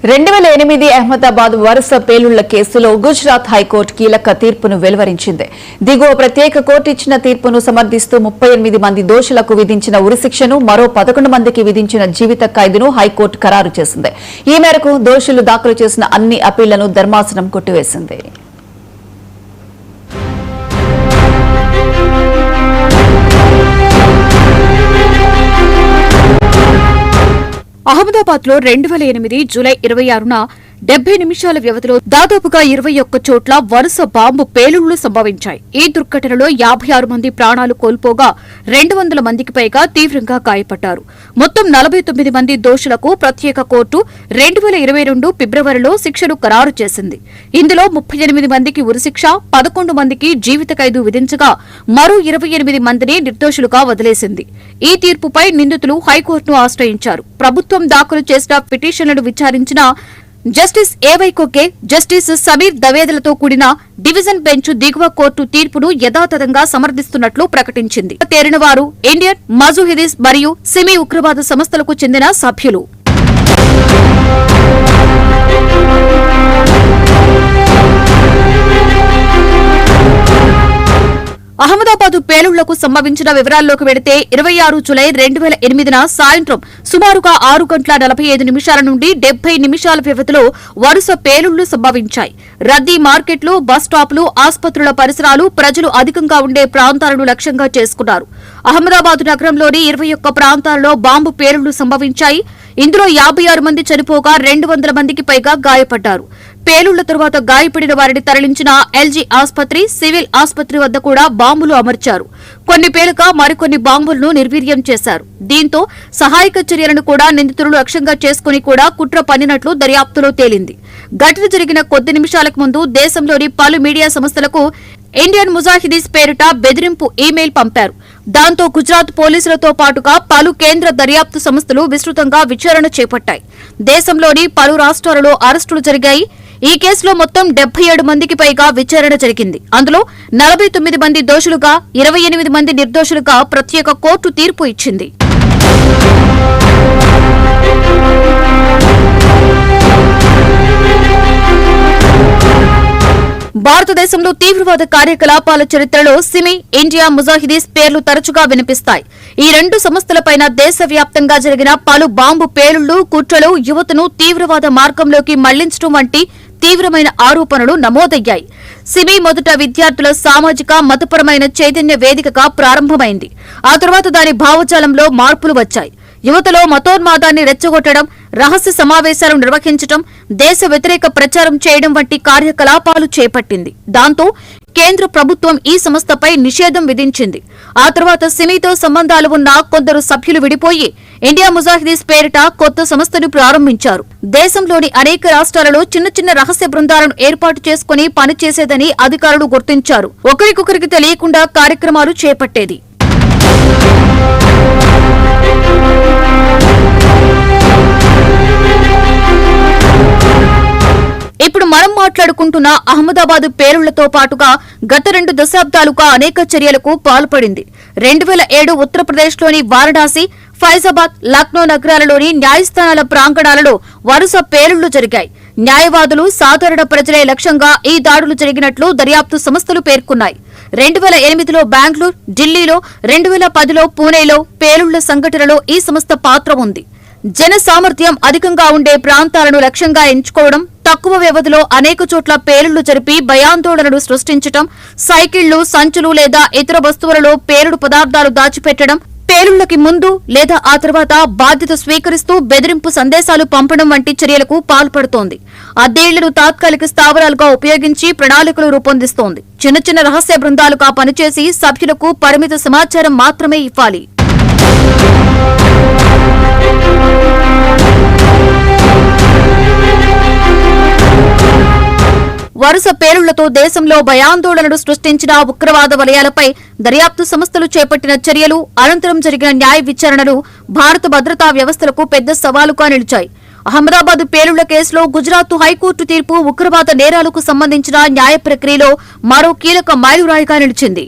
2008 అహ్మదాబాద్ వరుస పేలుళ్ల కేసులో గుజరాత్ హైకోర్టు కీలక తీర్పును వెలువరించింది. దిగువ ప్రత్యేక కోర్టు ఇచ్చిన తీర్పును సమర్థిస్తూ 38 మంది దోషులకు విధించిన ఉరిశిక్షను మరో 11 మందికి విధించిన జీవిత ఖైదును హైకోర్టు ఖరారు చేసింది. ఈ మేరకు దోషులు దాఖలు చేసిన అన్ని అప్పీళ్లను ధర్మాసనం కొట్టివేసింది. అహ్మదాబాద్ లో 2008 జూలై 26న 70 నిమిషాల వ్యవధిలో దాదాపుగా 21 చోట్ల వరుస బాంబు పేలుళ్లు సంభవించాయి. ఈ దుర్ఘటనలో 56 మంది ప్రాణాలు కోల్పోగా 200 మందికి పైగా తీవ్రంగా గాయపడ్డారు. మొత్తం 49 మంది దోషులకు ప్రత్యేక కోర్టు 2022 ఫిబ్రవరిలో శిక్షను ఖరారు చేసింది. ఇందులో 38 మందికి ఉరిశిక్ష, 11 మందికి జీవిత ఖైదు విధించగా మరో 28 మందిని నిర్దోషులుగా వదిలేసింది. ఈ తీర్పుపై నిందితులు హైకోర్టును ఆశ్రయించారు. ప్రభుత్వం దాఖలు చేసిన పిటిషన్లను విచారించిన జస్టిస్ ఏవై కొకే, జస్టిస్ సమీర్ దవేదలతో కూడిన డివిజన్ బెంచ్ దిగువ కోర్టు తీర్పును యథాతథంగా సమర్థిస్తున్నట్లు ప్రకటించింది. తేలిన వారు ఇండియన్ మజుహిదీస్ మరియు సిమీ ఉగ్రవాద సంస్థలకు చెందిన సభ్యులు. అహ్మదాబాద్ పేలుళ్లకు సంబంధించిన వివరాల్లోకి వెడితే 26 జులై 2008న సాయంత్రం సుమారుగా 6:45 నుండి 70 నిమిషాల వ్యవధిలో వరుస పేలుళ్లు సంభవించాయి. రద్దీ మార్కెట్లు, బస్ స్టాపులు, ఆసుపత్రుల పరిసరాలు, ప్రజలు అధికంగా ఉండే ప్రాంతాలను లక్ష్యంగా చేసుకున్నారు. అహ్మదాబాద్ నగరంలోని 21 ప్రాంతాల్లో బాంబు పేలుళ్లు సంభవించాయి. ఇందులో 56 మంది చనిపోగా 200 మందికి పైగా గాయపడ్డారు. పేలుళ్ల తరువాత గాయపడిన వారిని తరలించిన ఎల్జీ ఆసుపత్రి, సివిల్ ఆసుపత్రి వద్ద కూడా బాంబులు అమర్చారు. కొన్ని పేలుక మరికొన్ని బాంబులను నిర్వీర్యం చేశారు. దీంతో సహాయక చర్యలను కూడా నిందితులు లక్ష్యంగా చేసుకుని కూడా కుట్ర పన్నినట్లు దర్యాప్తులో తేలింది. ఘటన జరిగిన కొద్ది నిమిషాలకు ముందు దేశంలోని పలు మీడియా సంస్థలకు ఇండియన్ ముజాహిదీస్ పేరిట బెదిరింపు ఈమెయిల్ పంపారు. దాంతో గుజరాత్ పోలీసులతో పాటుగా పలు కేంద్ర దర్యాప్తు సంస్థలు విస్తృతంగా విచారణ చేపట్టాయి. దేశంలోని పలు రాష్ట్రాలలో అరెస్టులు జరిగాయి. ఈ కేసులో మొత్తం 77 మందికి పైగా విచారణ జరిగింది. అందులో 49 మంది దోషులుగా, 28 మంది నిర్దోషులుగా ప్రత్యేక కోర్టు తీర్పు ఇచ్చింది. భారతదేశంలో తీవ్రవాద కార్యకలాపాల చరిత్రలో సిమి, ఇండియా ముజాహిదీస్ పేర్లు తరచుగా వినిపిస్తాయి. ఈ రెండు సంస్థలపైన దేశవ్యాప్తంగా జరిగిన పలు బాంబు పేలుళ్లు, కుట్రలు యువతను తీవ్రవాద మార్గంలోకి మళ్లించడం వంటి తీవ్రమైన ఆరోపణలు నమోదయ్యాయి. సిమి మొదట విద్యార్థుల సామాజిక, మతపరమైన చైతన్య వేదికగా ప్రారంభమైంది. ఆ తర్వాత దాని భావజాలంలో మార్పులు వచ్చాయి. యువతలో మతోన్మాదాన్ని రెచ్చగొట్టడం, రహస్య సమావేశాలు నిర్వహించడం, దేశ వ్యతిరేక ప్రచారం చేయడం వంటి కార్యకలాపాలు చేపట్టింది. దాంతో కేంద్ర ప్రభుత్వం ఈ సంస్థపై నిషేధం విధించింది. ఆ తర్వాత సిమితో సంబంధాలు ఉన్న కొందరు సభ్యులు విడిపోయి ఇండియా ముజాహిదీస్ పేరిట కొత్త సంస్థను ప్రారంభించారు. దేశంలోని అనేక రాష్ట్రాలలో చిన్న చిన్న రహస్య బృందాలను ఏర్పాటు చేసుకుని పనిచేసేదని అధికారులు గుర్తించారు. ఒకరికొకరికి తెలియకుండా కార్యక్రమాలు చేపట్టేది. ఇప్పుడు మనం మాట్లాడుకుంటున్న అహ్మదాబాద్ పేలుళ్లతో పాటుగా గత 2 దశాబ్దాలుగా అనేక చర్యలకు పాల్పడింది. 2007 ఉత్తరప్రదేశ్లోని వారణాసి, ఫైజాబాద్, లక్నో నగరాలలోని న్యాయస్థానాల ప్రాంగణాలలో వరుస పేలుళ్లు జరిగాయి. న్యాయవాదులు, సాధారణ ప్రజలే లక్ష్యంగా ఈ దాడులు జరిగినట్లు దర్యాప్తు సంస్థలు పేర్కొన్నాయి. 2008లో బెంగళూరు, ఢిల్లీలో, 2010లో పూణేలో పేలుళ్ల సంఘటనలో ఈ సంస్థ పాత్ర ఉంది. జన సామర్థ్యం అధికంగా ఉండే ప్రాంతాలను లక్ష్యంగా ఎంచుకోవడం, తక్కువ వ్యవధిలో అనేక చోట్ల పేలుళ్లు జరిపి భయాందోళనలు సృష్టించడం, సైకిళ్లు, సంచులు లేదా ఇతర వస్తువులలో పేలుడు పదార్థాలు దాచిపెట్టడం, పేలుళ్లకి ముందు లేదా ఆ తర్వాత బాధ్యత స్వీకరిస్తూ బెదిరింపు సందేశాలు పంపడం వంటి చర్యలకు పాల్పడుతోంది. అద్దె ఇళ్లను తాత్కాలిక స్థావరాలుగా ఉపయోగించి ప్రణాళికలు రూపొందిస్తోంది. చిన్న చిన్న రహస్య బృందాలుగా పనిచేసి సభ్యులకు పరిమిత సమాచారం మాత్రమే ఇవ్వాలి. వరుస పేలుళ్లతో దేశంలో భయాందోళనలు సృష్టించిన ఉగ్రవాద వలయాలపై దర్యాప్తు సంస్థలు చేపట్టిన చర్యలు, అనంతరం జరిగిన న్యాయ విచారణలు భారత భద్రతా వ్యవస్థలకు పెద్ద సవాలుగా నిలిచాయి. అహ్మదాబాద్ పేలుళ్ల కేసులో గుజరాత్ హైకోర్టు తీర్పు ఉగ్రవాద నేరాలకు సంబంధించిన న్యాయ ప్రక్రియలో మరో కీలక మైలురాయిగా నిలిచింది.